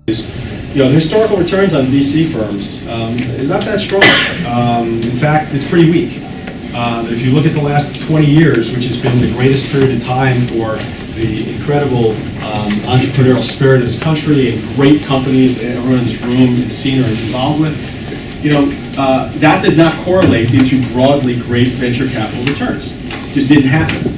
The historical returns on VC firms is not that strong. In fact, it's pretty weak. If you look at the last 20 years, which has been the greatest period of time for the incredible entrepreneurial spirit in this country and great companies everyone in this room has seen or is involved with, that did not correlate into broadly great venture capital returns. It just didn't happen.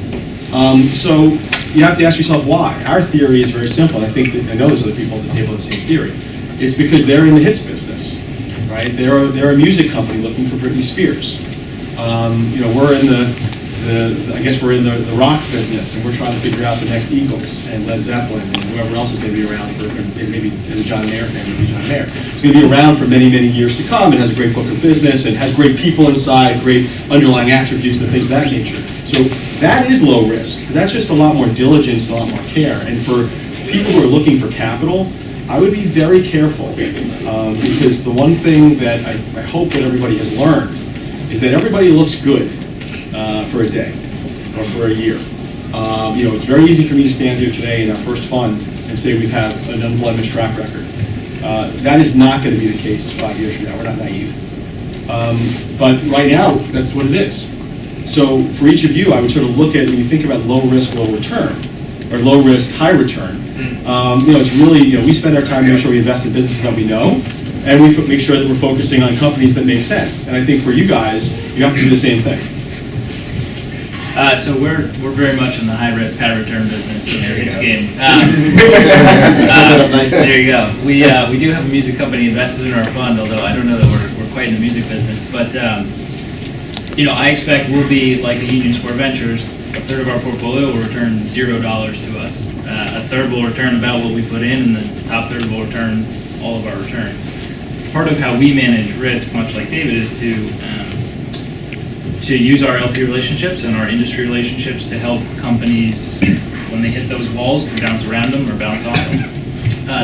So you have to ask yourself why. Our theory is very simple. I think that I know there's other people at the table with the same theory. It's because they're in the hits business, right? They're a music company looking for Britney Spears. We're in I guess we're in the rock business, and we're trying to figure out the next Eagles and Led Zeppelin and whoever else is going to be around for, maybe the John Mayer family, John Mayer. It's going to be around for many, many years to come, and has a great book of business, and has great people inside, great underlying attributes and things of that nature. So that is low risk. That's just a lot more diligence and a lot more care. And for people who are looking for capital, I would be very careful because the one thing that I hope that everybody has learned is that everybody looks good for a day or for a year. It's very easy for me to stand here today in our first fund and say we have an unblemished track record. That is not going to be the case 5 years from now. We're not naive. But right now, that's what it is. So for each of you, I would sort of look at, when you think about low risk, low return, or low risk, high return, it's really, we spend our time making sure we invest in businesses that we know, and we make sure that we're focusing on companies that make sense. And I think for you guys, you have to do the same thing. So we're very much in the high risk, high return business in the hits game. There you go. We do have a music company invested in our fund, although I don't know that we're quite in the music business. But I expect we'll be like the Union Square Ventures. A third of our portfolio will return $0 to us. A third will return about what we put in, and the top third will return all of our returns. Part of how we manage risk, much like David, is to use our LP relationships and our industry relationships to help companies, when they hit those walls, to bounce around them or bounce off them.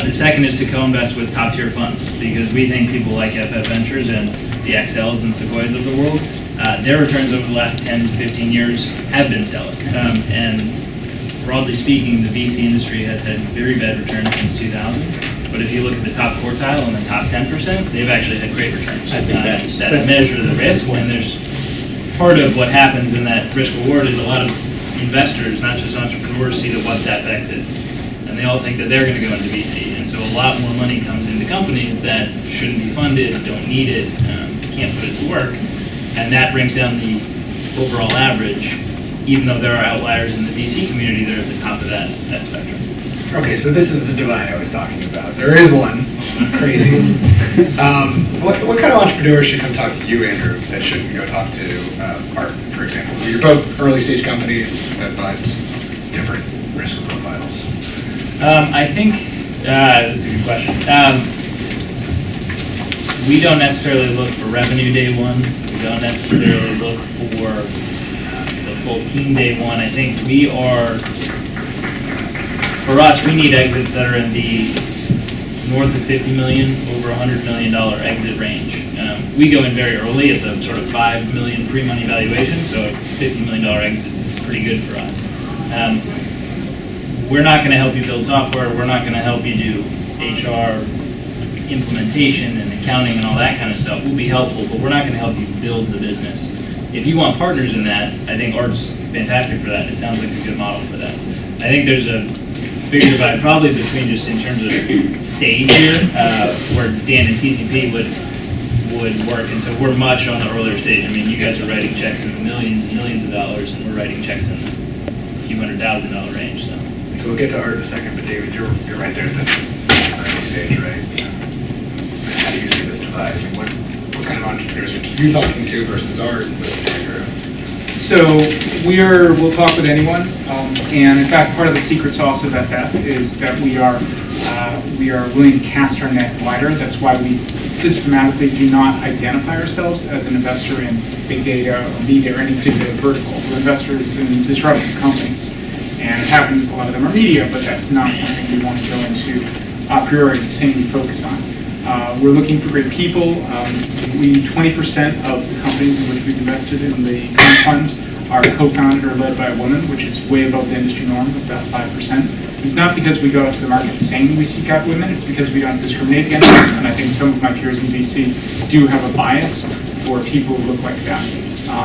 The second is to co-invest with top-tier funds, because we think people like FF Ventures and the XLs and Sequoias of the world, their returns over the last 10 to 15 years have been stellar. And broadly speaking, the VC industry has had very bad returns since 2000. But if you look at the top quartile and the top 10%, they've actually had great returns. I think that's measure the risk. And there's part of what happens in that risk reward is a lot of investors, not just entrepreneurs, see the WhatsApp exits, and they all think that they're going to go into VC. And so a lot more money comes into companies that shouldn't be funded, don't need it, can't put it to work, and that brings down the overall average. Even though there are outliers in the VC community, they're at the top of that spectrum. Okay, so this is the divide I was talking about. There is one. Crazy. What kind of entrepreneurs should come talk to you, Andrew, that shouldn't go talk to Art, for example? You're both early stage companies, but different risk profiles. I think that's a good question. We don't necessarily look for revenue day one. We don't necessarily look for the full team day one. I think for us, we need exits that are in the north of 50 million, over $100 million exit range. We go in very early at the sort of 5 million pre-money valuation, so $50 million exit's pretty good for us. We're not going to help you build software. We're not going to help you do HR implementation and accounting and all that kind of stuff. We'll be helpful, but we're not going to help you build the business. If you want partners in that, I think Art's fantastic for that. It sounds like a good model for that. I think there's a bigger divide probably between just in terms of stage here, where Dan and TCP would work, and so we're much on the earlier stage. I mean, you guys are writing checks in the millions and millions of dollars, and we're writing checks in the few $100,000 range. So we'll get to Art in a second, but David, you're right there at the early stage, right? How do you see this divide? I mean, what kind of entrepreneurs are you talking to versus Art? So we'll talk with anyone, and in fact, part of the secret sauce of FF is that we are willing to cast our net wider. That's why we systematically do not identify ourselves as an investor in big data or media or any particular vertical. We're investors in disruptive companies, and it happens a lot of them are media, but that's not something we want to go into a priori sanely focus on. We're looking for great people. 20% of the companies in which we've invested in the fund are co-founded or led by a woman, which is way above the industry norm of about 5%. It's not because we go out to the market saying we seek out women, it's because we don't discriminate against them. And I think some of my peers in VC do have a bias for people who look like that.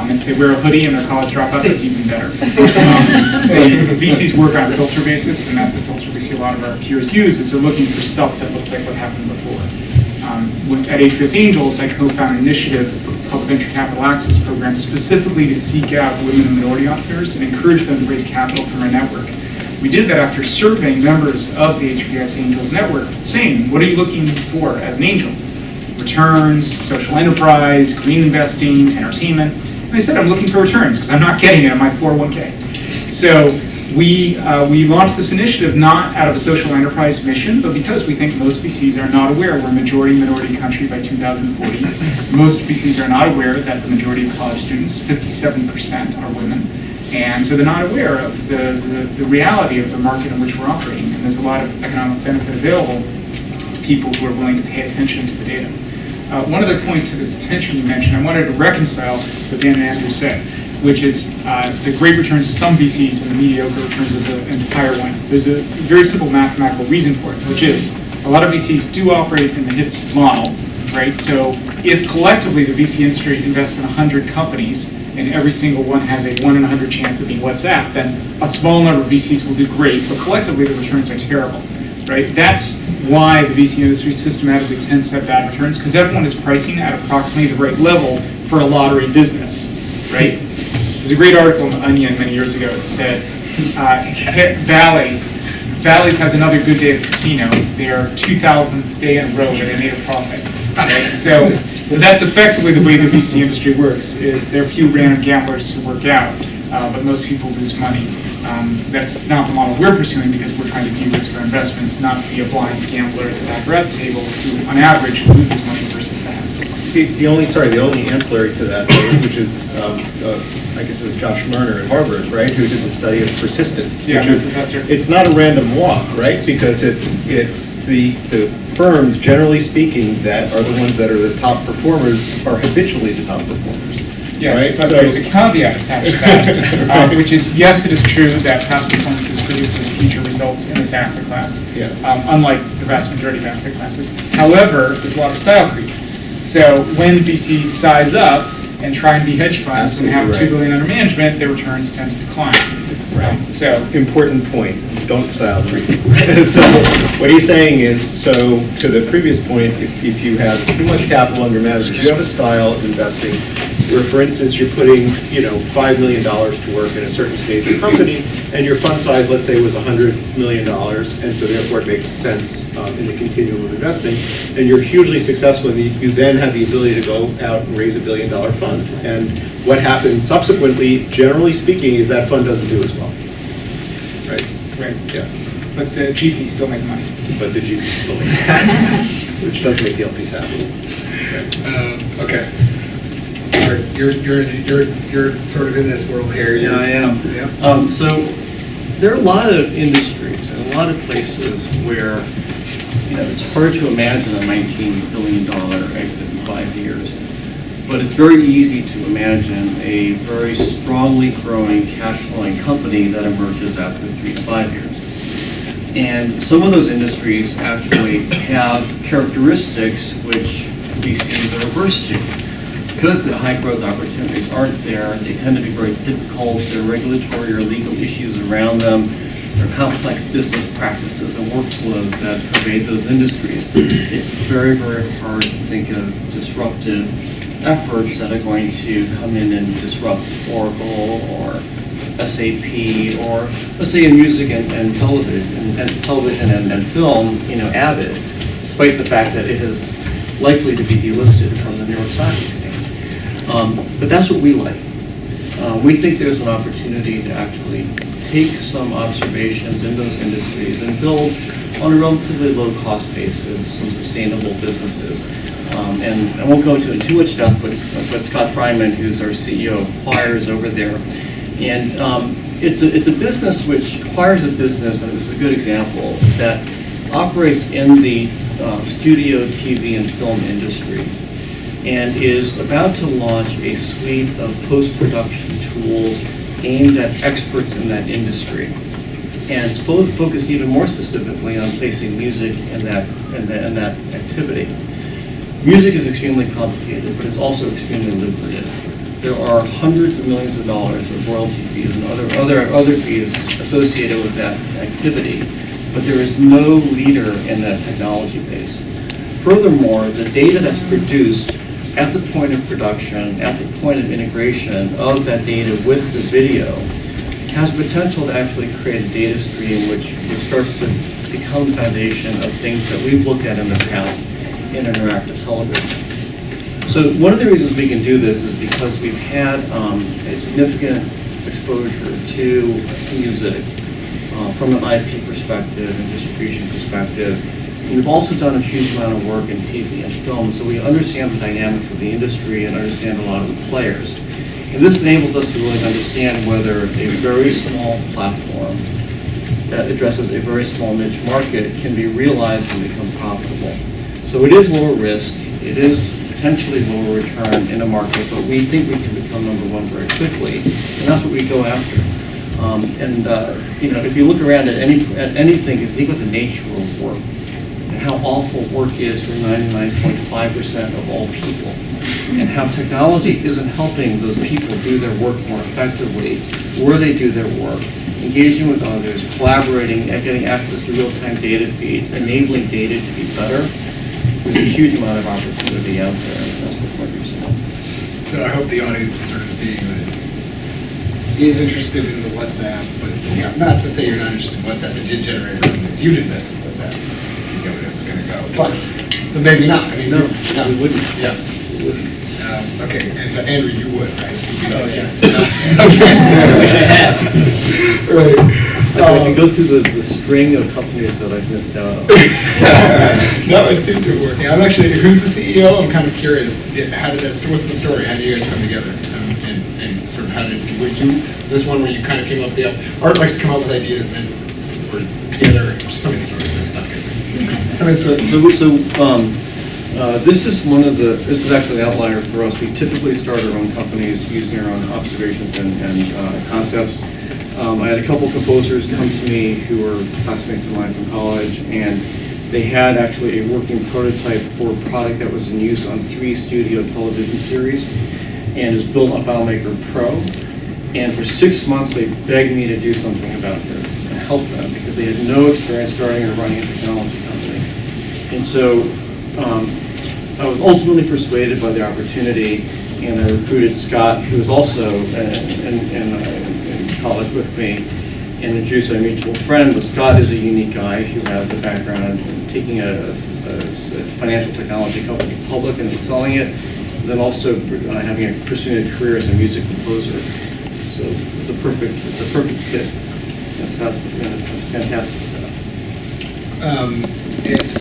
If they wear a hoodie and they're college dropout, that's even better. The VCs work on a filter basis, and that's a filter we see a lot of our peers use, is they're looking for stuff that looks like what happened before. At HBS Angels, I co-founded an initiative called the Venture Capital Access Program, specifically to seek out women and minority entrepreneurs and encourage them to raise capital from our network. We did that after surveying members of the HBS Angels network, saying, what are you looking for as an angel? Returns, social enterprise, green investing, entertainment. And I said, I'm looking for returns because I'm not getting it on my 401k. So we launched this initiative not out of a social enterprise mission, but because we think most VCs are not aware we're a majority minority country by 2040. Most VCs are not aware that the majority of college students, 57%, are women. And so they're not aware of the reality of the market in which we're operating. And there's a lot of economic benefit available to people who are willing to pay attention to the data. One other point to this tension you mentioned, I wanted to reconcile what Dan and Andrew said, which is the great returns of some VCs and the mediocre returns of the entire ones. There's a very simple mathematical reason for it, which is a lot of VCs do operate in the HITS model, right? So if collectively the VC industry invests in 100 companies and every single one has a 1 in 100 chance of being WhatsApp, then a small number of VCs will do great, but collectively the returns are terrible, right? That's why the VC industry systematically tends to have bad returns, because everyone is pricing at approximately the right level for a lottery business, right? There's a great article in The Onion many years ago that said, Bally's has another good day at the casino. Their 2000th day in a row where they made a profit. Right? So that's effectively the way the VC industry works, is there are few random gamblers who work out, but most people lose money. That's not the model we're pursuing because we're trying to de-risk our investments, not be a blind gambler at the baccarat table who, on average, loses money versus the house. The only ancillary to that, which is, I guess it was Josh Lerner at Harvard, right, who did the study of persistence. Yeah, which is, professor. it's not a random walk, right, because it's the firms, generally speaking, that are the ones that are the top performers are habitually the top performers. Yes, right? but So there's a caveat attached to that, which is, yes, it is true that past performance is predictive of future results in this asset class, Yes. Unlike the vast majority of asset classes. However, there's a lot of style creep. So when VCs size up and try and be hedge funds and have Absolutely $2 billion under management, their returns tend to decline. Right. So important point, don't style creep. So what he's saying is, so to the previous point, if you have too much capital under management, if you have a style of investing where, for instance, you're putting, $5 million to work in a certain stage of the company, and your fund size, let's say, was $100 million, and so therefore it makes sense in the continuum of investing, and you're hugely successful, and you then have the ability to go out and raise $1 billion fund. And what happens subsequently, generally speaking, is that fund doesn't do as well. Right? right. Yeah. But the GPs still make money. But the GPs still make money, which does make the LPs happy. Okay. You're sort of in this world here. Yeah, I am. Yeah. So there are a lot of industries and a lot of places where it's hard to imagine a $19 billion exit in 5 years. But it's very easy to imagine a very strongly growing, cash flowing company that emerges after 3 to 5 years. And some of those industries actually have characteristics which VCs are averse to. Because the high growth opportunities aren't there, they tend to be very difficult. There are regulatory or legal issues around them. There are complex business practices and workflows that pervade those industries. It's very, very hard to think of disruptive efforts that are going to come in and disrupt Oracle or SAP or, let's say, in music and television and film, Avid, despite the fact that it is likely to be delisted from the New York Stock Exchange. But that's what we like. We think there's an opportunity to actually take some observations in those industries and build on a relatively low-cost basis some sustainable businesses. And I won't go into it too much depth, but Scott Fryman, who's our CEO of Choirs over there, and it's a business which Choirs a business, and this is a good example, that operates in the studio, TV, and film industry. and is about to launch a suite of post-production tools aimed at experts in that industry. And it's focused even more specifically on placing music in that activity. Music is extremely complicated, but it's also extremely lucrative. There are hundreds of millions of dollars of royalty fees and other fees associated with that activity, but there is no leader in that technology base. Furthermore, the data that's produced at the point of production, at the point of integration of that data with the video, has the potential to actually create a data stream which starts to become the foundation of things that we've looked at in the past in interactive television. So one of the reasons we can do this is because we've had a significant exposure to music from an IP perspective and distribution perspective. And we've also done a huge amount of work in TV and film, so we understand the dynamics of the industry and understand a lot of the players. And this enables us to really understand whether a very small platform that addresses a very small niche market can be realized and become profitable. So it is lower risk, it is potentially lower return in a market, but we think we can become number one very quickly, and that's what we go after. If you look around at anything, if you think about the nature of work and how awful work is for 99.5% of all people, and how technology isn't helping those people do their work more effectively, where they do their work, engaging with others, collaborating, and getting access to real-time data feeds, enabling data to be better, there's a huge amount of opportunity out there, and that's what we're seeing. So I hope the audience is sort of seeing that he is interested in the WhatsApp, but not to say you're not interested in WhatsApp, it did generate revenues. You'd invest in WhatsApp if you know where it's going to go. But maybe not. I mean, No, we wouldn't. Yeah. We wouldn't. Okay, and so Andrew, you would, right? Oh, yeah. Okay. Wish I had. Right. I can go through the string of companies that I've missed out on. No, it seems to be working. I'm actually, who's the CEO? I'm kind of curious. How did that, what's the story? How did you guys come together? And sort of how did, is this one where you kind of came up with the, Art likes to come up with ideas and then we're together, just tell me the story, so it's not This is actually an outlier for us. We typically start our own companies using our own observations and concepts. I had a couple composers come to me who were classmates of mine from college, and they had actually a working prototype for a product that was in use on 3 studio television series, and it was built on FileMaker Pro. And for 6 months, they begged me to do something about this and help them because they had no experience starting or running a technology company. And so I was ultimately persuaded by the opportunity, and I recruited Scott, who was also in college with me, and introduced my mutual friend. But Scott is a unique guy who has a background in taking a financial technology company public and selling it, then also pursuing a career as a music composer. So it's a perfect fit. And Scott's fantastic for that.